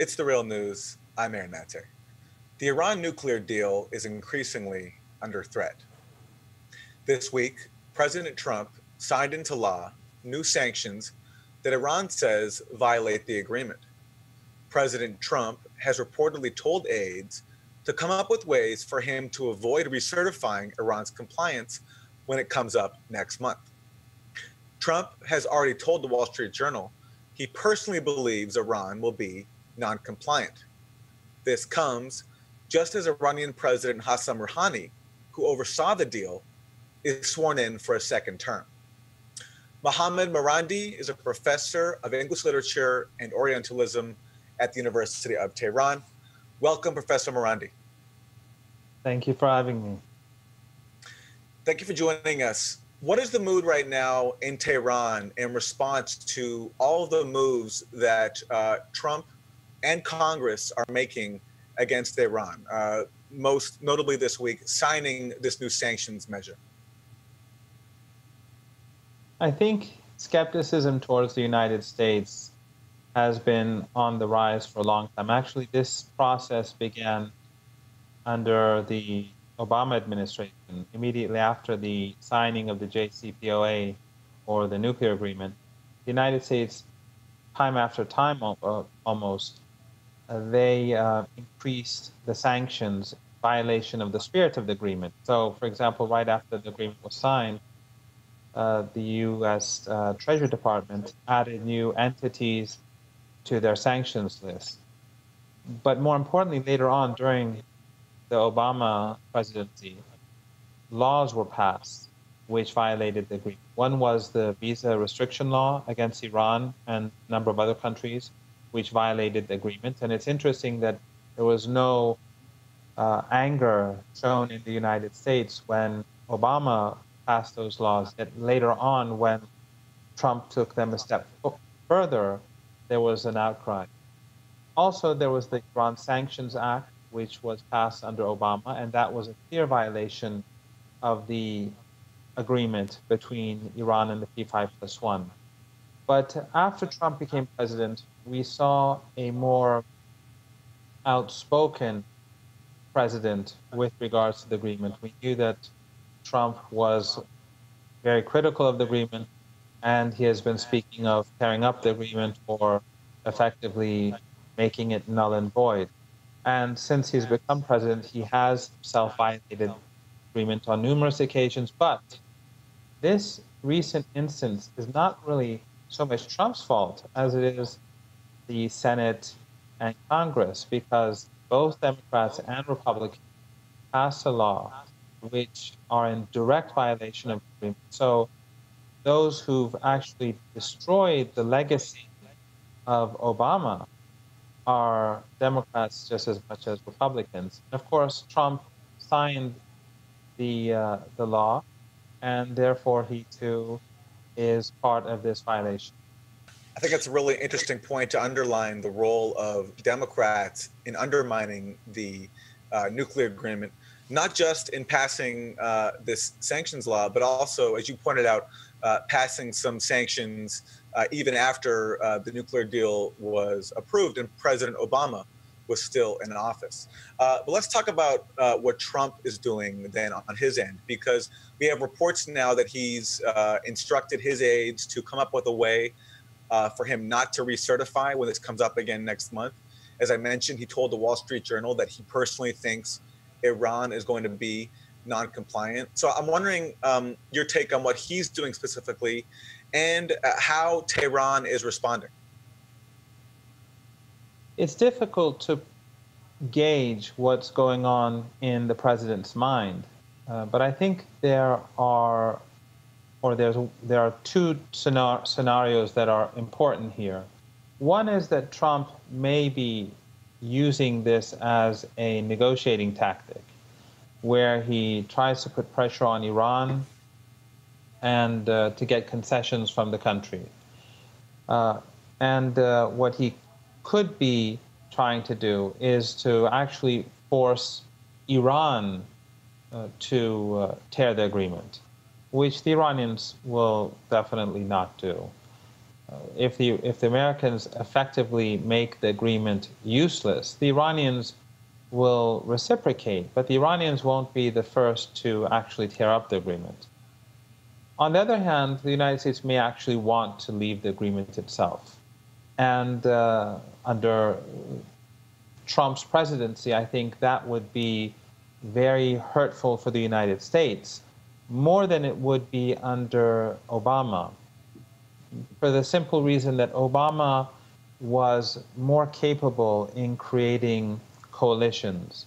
It's the real news. I'm Aaron Mate. The Iran nuclear deal is increasingly under threat. This week, President Trump signed into law new sanctions that Iran says violate the agreement. President Trump has reportedly told aides to come up with ways for him to avoid recertifying Iran's compliance when it comes up next month. Trump has already told the Wall Street Journal he personally believes Iran will be non-compliant. This comes just as Iranian President Hassan Rouhani, who oversaw the deal, is sworn in for a second term. Mohammad Marandi is a professor of English literature and Orientalism at the University of Tehran. Welcome, Professor Marandi. Thank you for having me. Thank you for joining us. What is the mood right now in Tehran in response to all of the moves that Trump and Congress are making against Iran, most notably this week, signing this new sanctions measure? I think skepticism towards the United States has been on the rise for a long time. Actually, this process began under the Obama administration, immediately after the signing of the JCPOA, or the nuclear agreement. The United States, time after time almost, they increased the sanctions in violation of the spirit of the agreement. So, for example, right after the agreement was signed, the U.S. Treasury Department added new entities to their sanctions list. But more importantly, later on, during the Obama presidency, laws were passed which violated the agreement. One was the visa restriction law against Iran and a number of other countries, which violated the agreement. And it's interesting that there was no anger shown in the United States when Obama passed those laws. That later on, when Trump took them a step further, there was an outcry. Also, there was the Iran Sanctions Act, which was passed under Obama, and that was a clear violation of the agreement between Iran and the P5+1. But after Trump became president, we saw a more outspoken president with regards to the agreement. We knew that Trump was very critical of the agreement, and he has been speaking of tearing up the agreement or effectively making it null and void. And since he's become president, he has self-violated the agreement on numerous occasions. But this recent instance is not really so much Trump's fault as it is the Senate and Congress, because both Democrats and Republicans passed a law which are in direct violation of the agreement. So those who've actually destroyed the legacy of Obama are Democrats just as much as Republicans. Of course, Trump signed the law, and therefore he too is part of this violation. I think that's a really interesting point to underline the role of Democrats in undermining the nuclear agreement, not just in passing this sanctions law, but also, as you pointed out, passing some sanctions even after the nuclear deal was approved and President Obama was still in office. But let's talk about what Trump is doing then on his end, because we have reports now that he's instructed his aides to come up with a way for him not to recertify when this comes up again next month. As I mentioned, he told the Wall Street Journal that he personally thinks Iran is going to be non-compliant. So I'm wondering your take on what he's doing specifically and how Tehran is responding. It's difficult to gauge what's going on in the president's mind, but I think there are two scenarios that are important here. One is that Trump may be using this as a negotiating tactic, where he tries to put pressure on Iran and to get concessions from the country. What he could be trying to do is to actually force Iran to tear the agreement, which the Iranians will definitely not do. if the Americans effectively make the agreement useless, the Iranians will reciprocate, but the Iranians won't be the first to actually tear up the agreement. On the other hand, the United States may actually want to leave the agreement itself. And under Trump's presidency, I think that would be very hurtful for the United States, more than it would be under Obama, for the simple reason that Obama was more capable in creating coalitions.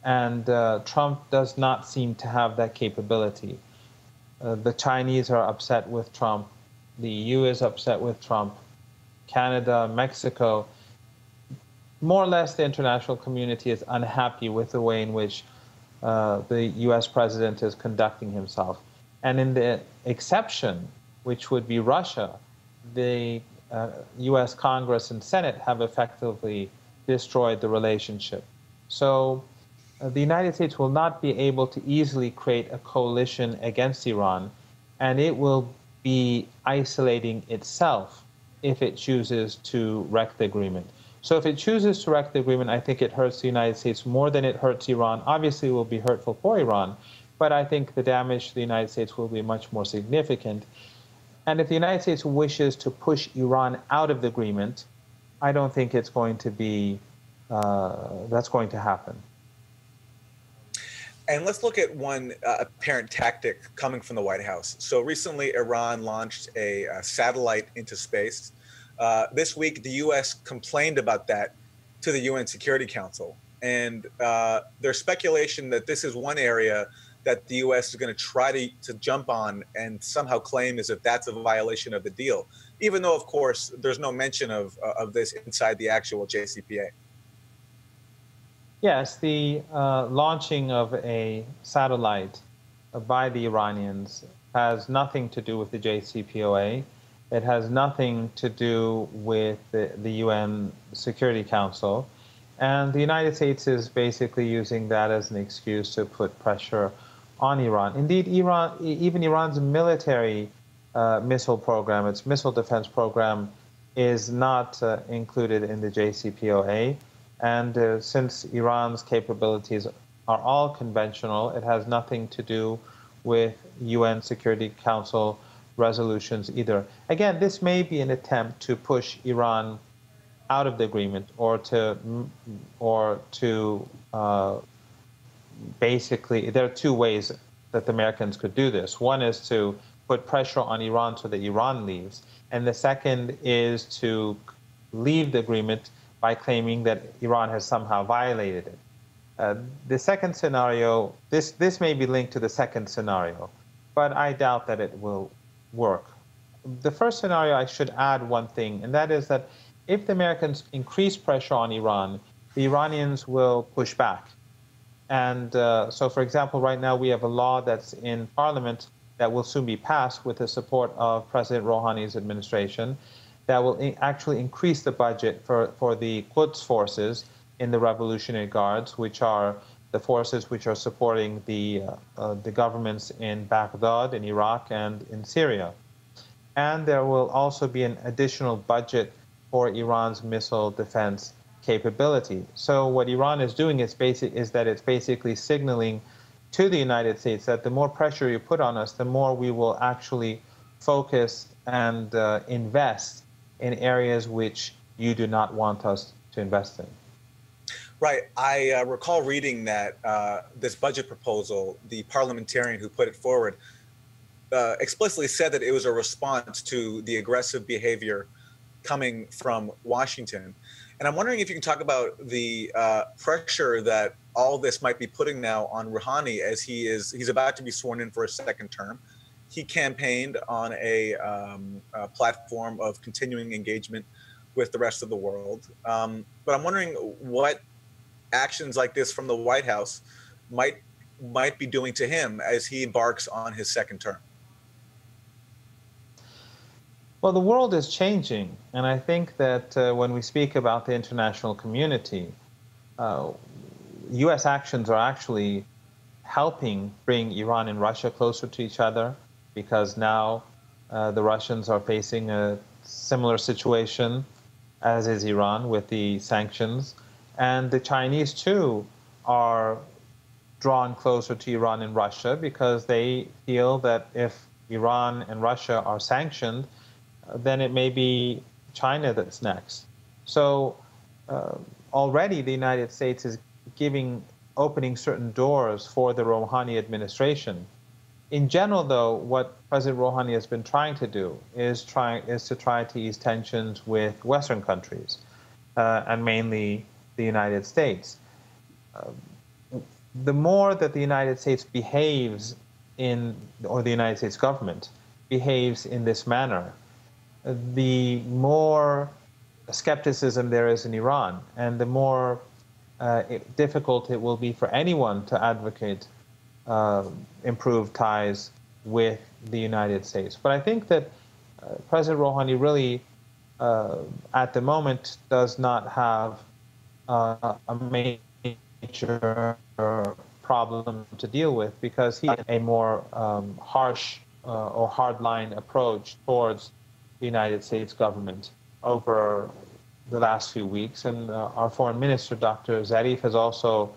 And Trump does not seem to have that capability. The Chinese are upset with Trump. The EU is upset with Trump. Canada, Mexico. More or less, the international community is unhappy with the way in which the US president is conducting himself. And in the exception, which would be Russia, the US Congress and Senate have effectively destroyed the relationship. So the United States will not be able to easily create a coalition against Iran, and it will be isolating itself if it chooses to wreck the agreement. So if it chooses to wreck the agreement, I think it hurts the United States more than it hurts Iran. Obviously, it will be hurtful for Iran, but I think the damage to the United States will be much more significant. And if the United States wishes to push Iran out of the agreement, I don't think it's going to be, that's going to happen. And let's look at one apparent tactic coming from the White House. So recently, Iran launched a satellite into space. This week, the U.S. complained about that to the UN Security Council. And there's speculation that this is one area that the U.S. is going to try to jump on and somehow claim as if that's a violation of the deal, even though, of course, there's no mention of this inside the actual JCPOA. Yes, the launching of a satellite by the Iranians has nothing to do with the JCPOA. It has nothing to do with the UN Security Council. And the United States is basically using that as an excuse to put pressure on Iran. Indeed, even Iran's military missile program, its missile defense program, is not included in the JCPOA. And since Iran's capabilities are all conventional, it has nothing to do with UN Security Council resolutions either. Again, this may be an attempt to push Iran out of the agreement, or to basically, there are two ways that the Americans could do this. One is to put pressure on Iran so that Iran leaves, and the second is to leave the agreement by claiming that Iran has somehow violated it. The second scenario, this may be linked to the second scenario, but I doubt that it will work. The first scenario, I should add one thing, and that is that if the Americans increase pressure on Iran, the Iranians will push back. And so, for example, right now we have a law that's in Parliament that will soon be passed with the support of President Rouhani's administration that will actually increase the budget for the Quds forces in the Revolutionary Guards, which are the forces which are supporting the governments in Baghdad, in Iraq, and in Syria. And there will also be an additional budget for Iran's missile defense capability. So what Iran is doing is that it's basically signaling to the United States that the more pressure you put on us, the more we will actually focus and invest in areas which you do not want us to invest in. Right. I recall reading that this budget proposal, the parliamentarian who put it forward, explicitly said that it was a response to the aggressive behavior coming from Washington. And I'm wondering if you can talk about the pressure that all this might be putting now on Rouhani as he's about to be sworn in for a second term. He campaigned on a platform of continuing engagement with the rest of the world. But I'm wondering what actions like this from the White House might be doing to him as he embarks on his second term. Well, the world is changing, and I think that when we speak about the international community, U.S. actions are actually helping bring Iran and Russia closer to each other, because now the Russians are facing a similar situation as is Iran with the sanctions. And the Chinese, too, are drawn closer to Iran and Russia because they feel that if Iran and Russia are sanctioned, then it may be China that's next. So uh, already the United States is opening certain doors for the Rouhani administration. In general, though, what President Rouhani has been trying to do is to try to ease tensions with Western countries, and mainly the United States. The more that the United States behaves or the United States government behaves in this manner, the more skepticism there is in Iran, and the more difficult it will be for anyone to advocate improved ties with the United States. But I think that President Rouhani really, at the moment, does not have a major problem to deal with because he has a more harsh or hardline approach towards the United States government over the last few weeks. And our foreign minister, Dr. Zarif, has also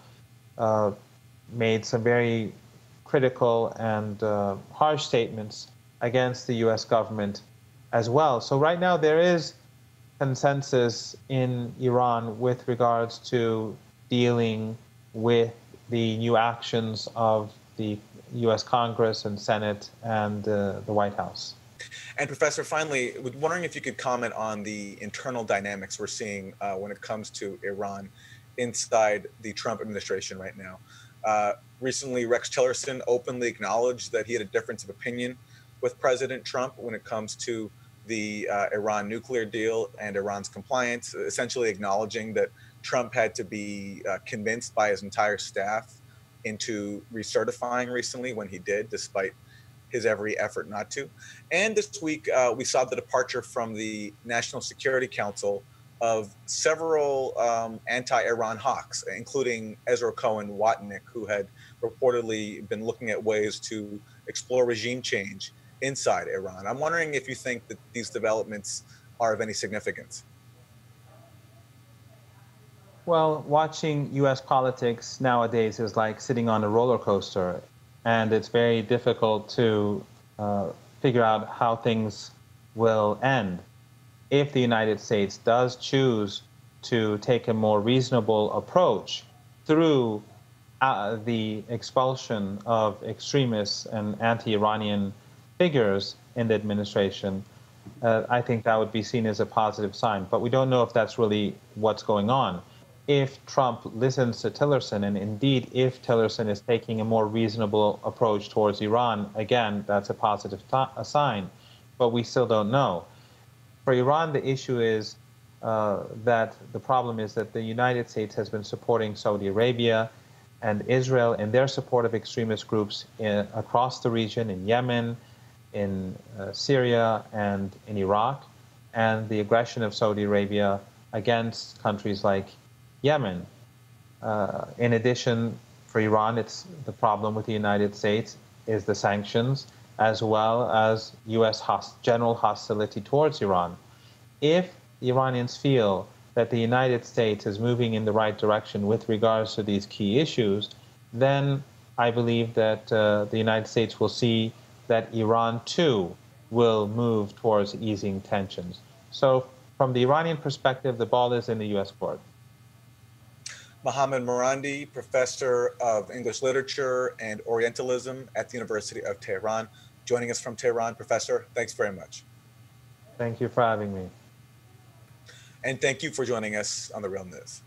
made some very critical and harsh statements against the U.S. government as well. So right now there is consensus in Iran with regards to dealing with the new actions of the U.S. Congress and Senate and the White House. And Professor, finally, wondering if you could comment on the internal dynamics we're seeing when it comes to Iran inside the Trump administration right now. Recently, Rex Tillerson openly acknowledged that he had a difference of opinion with President Trump when it comes to the Iran nuclear deal and Iran's compliance, essentially acknowledging that Trump had to be convinced by his entire staff into recertifying recently when he did, despite his every effort not to. And this week, we saw the departure from the National Security Council of several anti-Iran hawks, including Ezra Cohen Watnick, who had reportedly been looking at ways to explore regime change inside Iran. I'm wondering if you think that these developments are of any significance. Well, watching U.S. politics nowadays is like sitting on a roller coaster, and it's very difficult to figure out how things will end. If the United States does choose to take a more reasonable approach through the expulsion of extremists and anti-Iranian figures in the administration, I think that would be seen as a positive sign. But we don't know if that's really what's going on. If Trump listens to Tillerson, and indeed if Tillerson is taking a more reasonable approach towards Iran, again, that's a positive sign. But we still don't know. For Iran, the issue is that the problem is that the United States has been supporting Saudi Arabia and Israel in their support of extremist groups across the region, in Yemen, in Syria, and in Iraq, and the aggression of Saudi Arabia against countries like Yemen. In addition, for Iran, it's the problem with the United States is the sanctions, as well as U.S. general hostility towards Iran. If the Iranians feel that the United States is moving in the right direction with regards to these key issues, then I believe that the United States will see that Iran, too, will move towards easing tensions. So from the Iranian perspective, the ball is in the U.S. court. Mohammad Marandi, professor of English literature and Orientalism at the University of Tehran, joining us from Tehran. Professor, thanks very much. Thank you for having me. And thank you for joining us on The Real News.